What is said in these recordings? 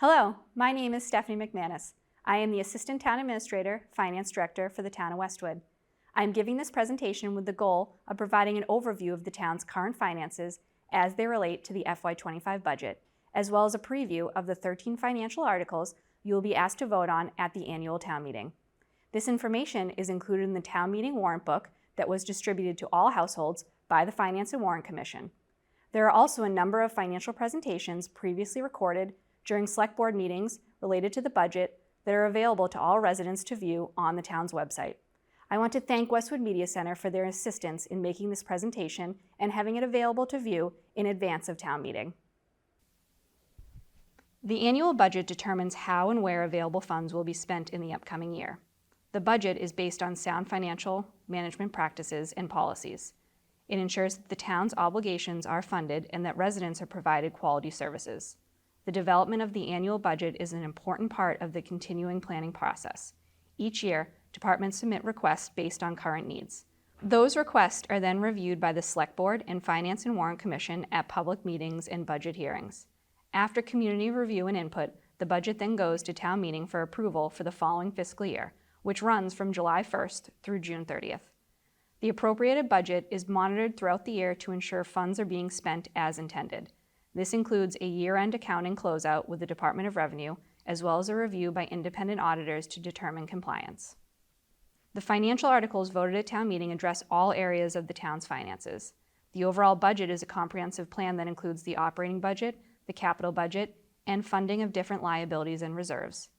Hello, my name is Stephanie McManus. I am the Assistant Town Administrator, Finance Director for the Town of Westwood. I am giving this presentation with the goal of providing an overview of the town's current finances as they relate to the FY25 budget, as well as a preview of the 13 financial articles you will be asked to vote on at the annual town meeting. This information is included in the town meeting warrant book that was distributed to all households by the Finance and Warrant Commission. There are also a number of financial presentations previously recorded during select board meetings related to the budget that are available to all residents to view on the town's website. I want to thank Westwood Media Center for their assistance in making this presentation and having it available to view in advance of town meeting. The annual budget determines how and where available funds will be spent in the upcoming year. The budget is based on sound financial management practices and policies. It ensures that the town's obligations are funded and that residents are provided quality services. The development of the annual budget is an important part of the continuing planning process. Each year, departments submit requests based on current needs. Those requests are then reviewed by the Select Board and Finance and Warrant Commission at public meetings and budget hearings. After community review and input, the budget then goes to town meeting for approval for the following fiscal year, which runs from July 1st through June 30th. The appropriated budget is monitored throughout the year to ensure funds are being spent as intended. This includes a year-end accounting closeout with the Department of Revenue, as well as a review by independent auditors to determine compliance. The financial articles voted at town meeting address all areas of the town's finances. The overall budget is a comprehensive plan that includes the operating budget, the capital budget, and funding of different liabilities and reserves.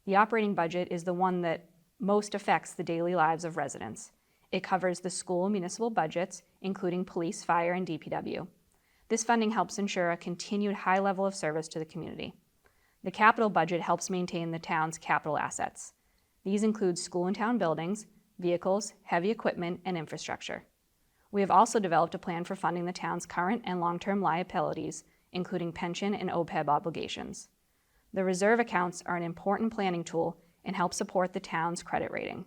The operating budget is the one that most affects the daily lives of residents. It covers the school and municipal budgets, including police, fire, and DPW. This funding helps ensure a continued high level of service to the community. The capital budget helps maintain the town's capital assets. These include school and town buildings, vehicles, heavy equipment, and infrastructure. We have also developed a plan for funding the town's current and long-term liabilities, including pension and OPEB obligations. The reserve accounts are an important planning tool and help support the town's credit rating.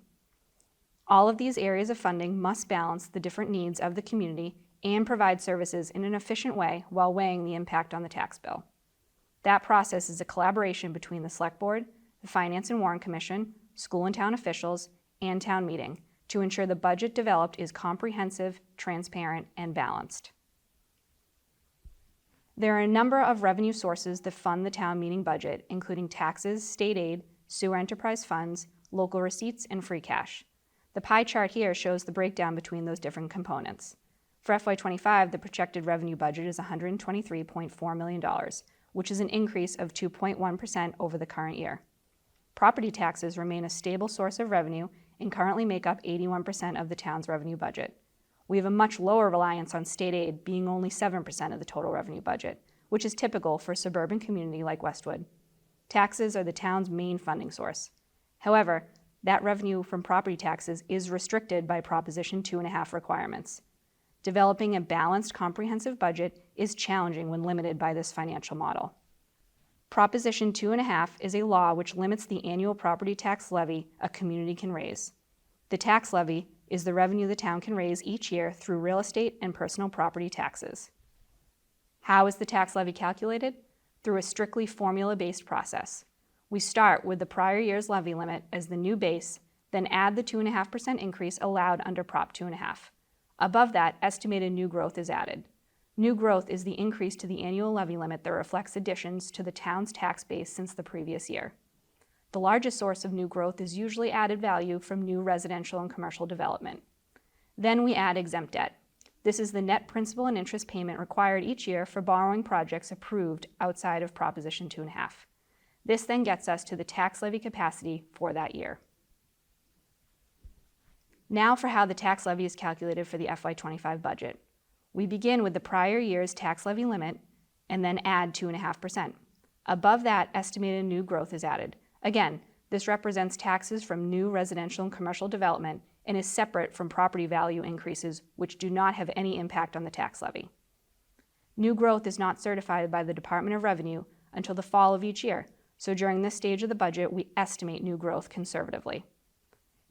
All of these areas of funding must balance the different needs of the community and provide services in an efficient way while weighing the impact on the tax bill. That process is a collaboration between the Select Board, the Finance and Warrant Commission, school and town officials, and town meeting to ensure the budget developed is comprehensive, transparent, and balanced. There are a number of revenue sources that fund the town meeting budget, including taxes, state aid, sewer enterprise funds, local receipts, and free cash. The pie chart here shows the breakdown between those different components. For FY25, the projected revenue budget is $123.4 million, which is an increase of 2.1% over the current year. Property taxes remain a stable source of revenue and currently make up 81% of the town's revenue budget. We have a much lower reliance on state aid, being only 7% of the total revenue budget, which is typical for a suburban community like Westwood. Taxes are the town's main funding source. However, that revenue from property taxes is restricted by Proposition 2.5 requirements. Developing a balanced, comprehensive budget is challenging when limited by this financial model. Proposition 2.5 is a law which limits the annual property tax levy a community can raise. The tax levy is the revenue the town can raise each year through real estate and personal property taxes. How is the tax levy calculated? Through a strictly formula-based process. We start with the prior year's levy limit as the new base, then add the 2.5% increase allowed under Prop 2.5. Above that, estimated new growth is added. New growth is the increase to the annual levy limit that reflects additions to the town's tax base since the previous year. The largest source of new growth is usually added value from new residential and commercial development. Then we add exempt debt. This is the net principal and interest payment required each year for borrowing projects approved outside of Proposition 2.5. This then gets us to the tax levy capacity for that year. Now for how the tax levy is calculated for the FY25 budget. We begin with the prior year's tax levy limit and then add 2.5%. Above that, estimated new growth is added. Again, this represents taxes from new residential and commercial development and is separate from property value increases, which do not have any impact on the tax levy. New growth is not certified by the Department of Revenue until the fall of each year, so during this stage of the budget, we estimate new growth conservatively.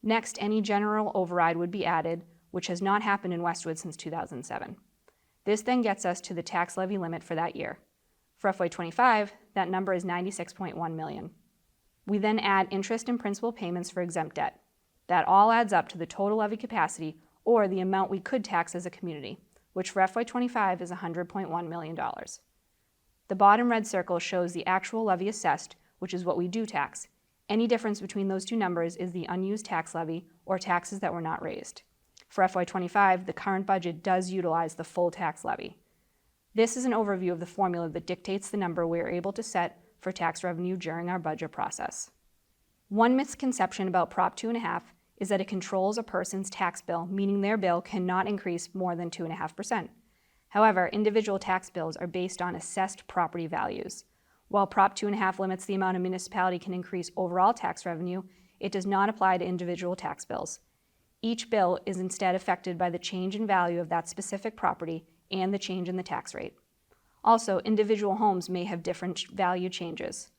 Next, any general override would be added, which has not happened in Westwood since 2007. This then gets us to the tax levy limit for that year. For FY25, that number is $96.1 million. We then add interest and principal payments for exempt debt. That all adds up to the total levy capacity, or the amount we could tax as a community, which for FY25 is $100.1 million. The bottom red circle shows the actual levy assessed, which is what we do tax. Any difference between those two numbers is the unused tax levy or taxes that were not raised. For FY25, the current budget does utilize the full tax levy. This is an overview of the formula that dictates the number we are able to set for tax revenue during our budget process. One misconception about Prop 2.5 is that it controls a person's tax bill, meaning their bill cannot increase more than 2.5%. However, individual tax bills are based on assessed property values. While Prop 2.5 limits the amount a municipality can increase overall tax revenue, it does not apply to individual tax bills. Each bill is instead affected by the change in value of that specific property and the change in the tax rate. Also, individual homes may have different value changes.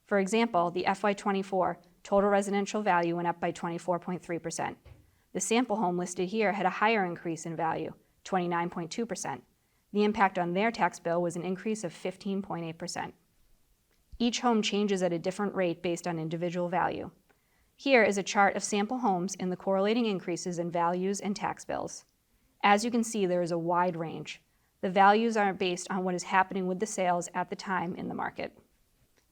For example, the FY24 total residential value went up by 24.3%. The sample home listed here had a higher increase in value, 29.2%. The impact on their tax bill was an increase of 15.8%. Each home changes at a different rate based on individual value. Here is a chart of sample homes and the correlating increases in values and tax bills. As you can see, there is a wide range. The values are based on what is happening with the sales at the time in the market.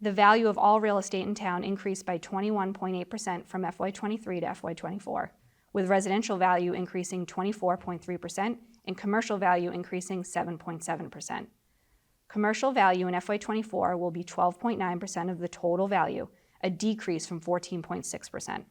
The value of all real estate in town increased by 21.8% from FY23 to FY24, with residential value increasing 24.3% and commercial value increasing 7.7%. Commercial value in FY24 will be 12.9% of the total value, a decrease from 14.6%.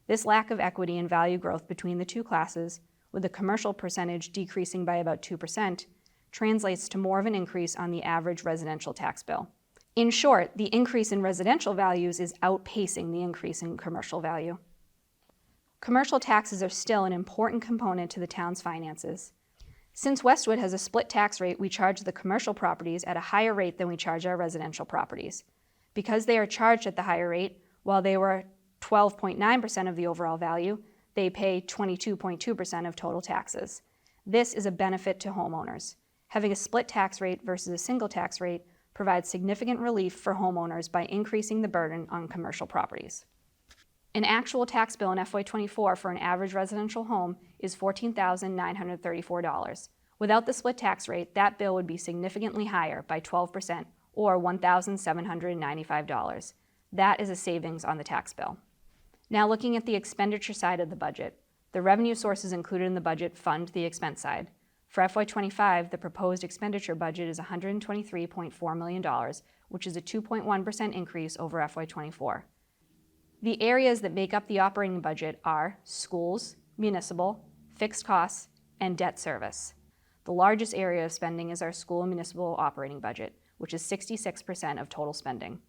This lack of equity in value growth between the two classes, with the commercial percentage decreasing by about 2%, translates to more of an increase on the average residential tax bill. In short, the increase in residential values is outpacing the increase in commercial value. Commercial taxes are still an important component to the town's finances. Since Westwood has a split tax rate, we charge the commercial properties at a higher rate than we charge our residential properties. Because they are charged at the higher rate, while they were 12.9% of the overall value, they pay 22.2% of total taxes. This is a benefit to homeowners. Having a split tax rate versus a single tax rate provides significant relief for homeowners by increasing the burden on commercial properties. An actual tax bill in FY24 for an average residential home is $14,934. Without the split tax rate, that bill would be significantly higher by 12%, or $1,795. That is a savings on the tax bill. Now looking at the expenditure side of the budget, the revenue sources included in the budget fund the expense side. For FY25, the proposed expenditure budget is $123.4 million, which is a 2.1% increase over FY24. The areas that make up the operating budget are schools, municipal, fixed costs, and debt service. The largest area of spending is our school and municipal operating budget, which is 66% of total spending.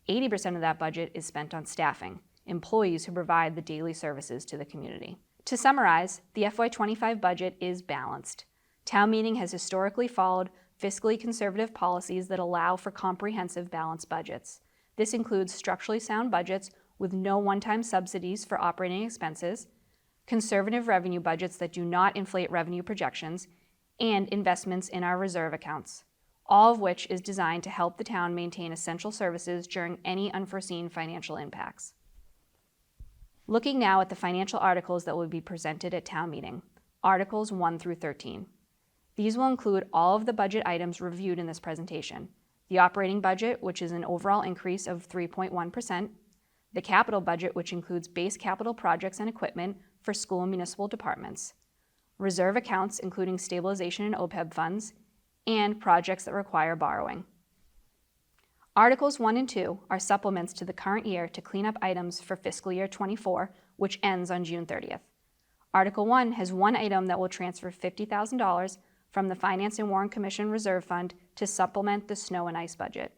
80% of that budget is spent on staffing, employees who provide the daily services to the community. To summarize, the FY25 budget is balanced. Town meeting has historically followed fiscally conservative policies that allow for comprehensive balanced budgets. This includes structurally sound budgets with no one-time subsidies for operating expenses, conservative revenue budgets that do not inflate revenue projections, and investments in our reserve accounts, all of which is designed to help the town maintain essential services during any unforeseen financial impacts. Looking now at the financial articles that will be presented at town meeting, Articles 1 through 13. These will include all of the budget items reviewed in this presentation: the operating budget, which is an overall increase of 3.1%, the capital budget, which includes base capital projects and equipment for school and municipal departments, reserve accounts including stabilization and OPEB funds, and projects that require borrowing. Articles 1 and 2 are supplements to the current year to clean up items for fiscal year 24, which ends on June 30th. Article 1 has one item that will transfer $50,000 from the Finance and Warrant Commission Reserve Fund to supplement the snow and ice budget.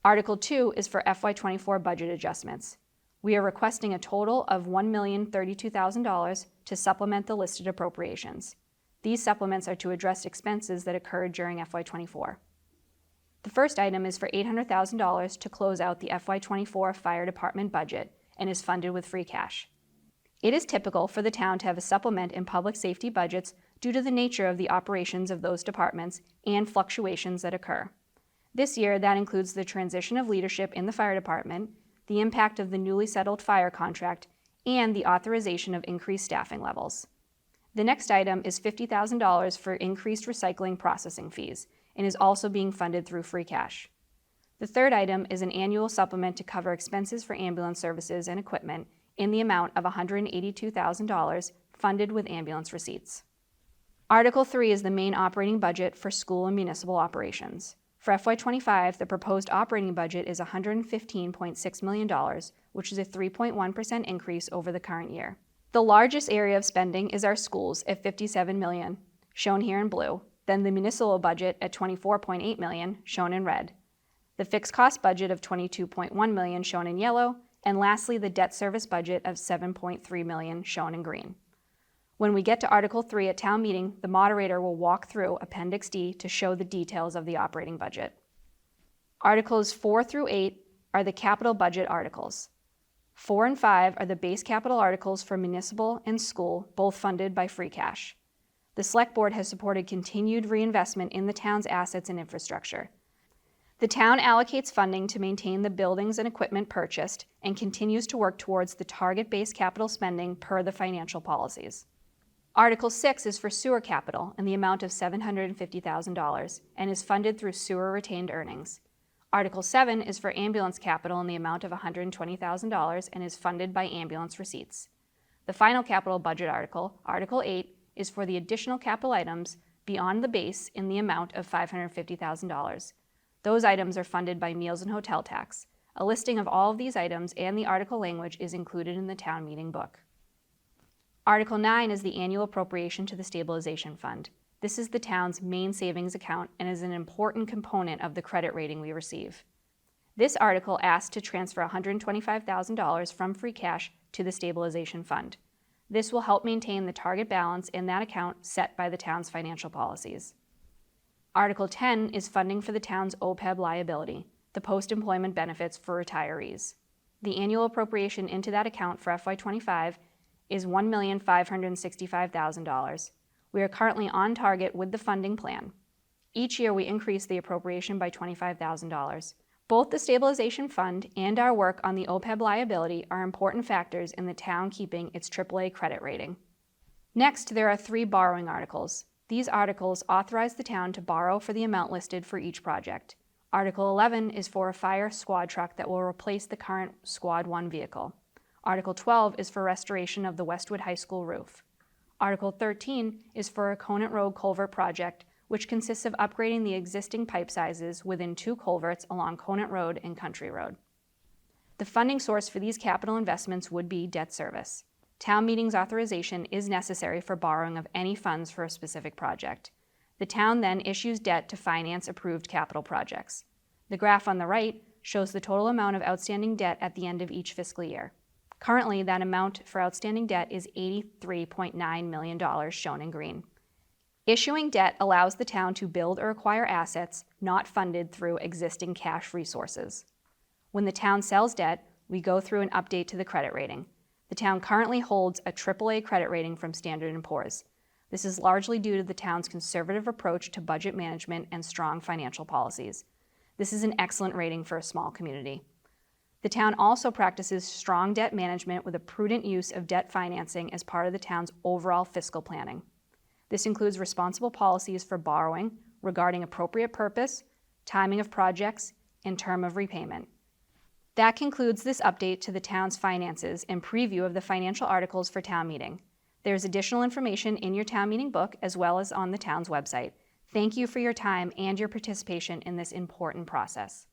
Article 2 is for FY24 budget adjustments. We are requesting a total of $1,032,000 to supplement the listed appropriations. These supplements are to address expenses that occurred during FY24. The first item is for $800,000 to close out the FY24 fire department budget and is funded with free cash. It is typical for the town to have a supplement in public safety budgets due to the nature of the operations of those departments and fluctuations that occur. This year, that includes the transition of leadership in the fire department, the impact of the newly settled fire contract, and the authorization of increased staffing levels. The next item is $50,000 for increased recycling processing fees and is also being funded through free cash. The third item is an annual supplement to cover expenses for ambulance services and equipment in the amount of $182,000 funded with ambulance receipts. Article 3 is the main operating budget for school and municipal operations. For FY25, the proposed operating budget is $115.6 million, which is a 3.1% increase over the current year. The largest area of spending is our schools at $57 million, shown here in blue, then the municipal budget at $24.8 million, shown in red, the fixed cost budget of $22.1 million, shown in yellow, and lastly the debt service budget of $7.3 million, shown in green. When we get to Article 3 at town meeting, the moderator will walk through Appendix D to show the details of the operating budget. Articles 4 through 8 are the capital budget articles. 4 and 5 are the base capital articles for municipal and school, both funded by free cash. The Select Board has supported continued reinvestment in the town's assets and infrastructure. The town allocates funding to maintain the buildings and equipment purchased and continues to work towards the target-based capital spending per the financial policies. Article 6 is for sewer capital in the amount of $750,000 and is funded through sewer retained earnings. Article 7 is for ambulance capital in the amount of $120,000 and is funded by ambulance receipts. The final capital budget article, Article 8, is for the additional capital items beyond the base in the amount of $550,000. Those items are funded by meals and hotel tax. A listing of all of these items and the article language is included in the town meeting book. Article 9 is the annual appropriation to the stabilization fund. This is the town's main savings account and is an important component of the credit rating we receive. This article asks to transfer $125,000 from free cash to the stabilization fund. This will help maintain the target balance in that account set by the town's financial policies. Article 10 is funding for the town's OPEB liability, the post-employment benefits for retirees. The annual appropriation into that account for FY25 is $1,565,000. We are currently on target with the funding plan. Each year we increase the appropriation by $25,000. Both the stabilization fund and our work on the OPEB liability are important factors in the town keeping its AAA credit rating. Next, there are 3 borrowing articles. These articles authorize the town to borrow for the amount listed for each project. Article 11 is for a fire squad truck that will replace the current Squad 1 vehicle. Article 12 is for restoration of the Westwood High School roof. Article 13 is for a Conant Road culvert project, which consists of upgrading the existing pipe sizes within 2 culverts along Conant Road and Country Road. The funding source for these capital investments would be debt service. Town meeting's authorization is necessary for borrowing of any funds for a specific project. The town then issues debt to finance approved capital projects. The graph on the right shows the total amount of outstanding debt at the end of each fiscal year. Currently, that amount for outstanding debt is $83.9 million, shown in green. Issuing debt allows the town to build or acquire assets not funded through existing cash resources. When the town sells debt, we go through an update to the credit rating. The town currently holds a AAA credit rating from Standard & Poor's. This is largely due to the town's conservative approach to budget management and strong financial policies. This is an excellent rating for a small community. The town also practices strong debt management with a prudent use of debt financing as part of the town's overall fiscal planning. This includes responsible policies for borrowing regarding appropriate purpose, timing of projects, and term of repayment. That concludes this update to the town's finances and preview of the financial articles for town meeting. There is additional information in your town meeting book as well as on the town's website. Thank you for your time and your participation in this important process.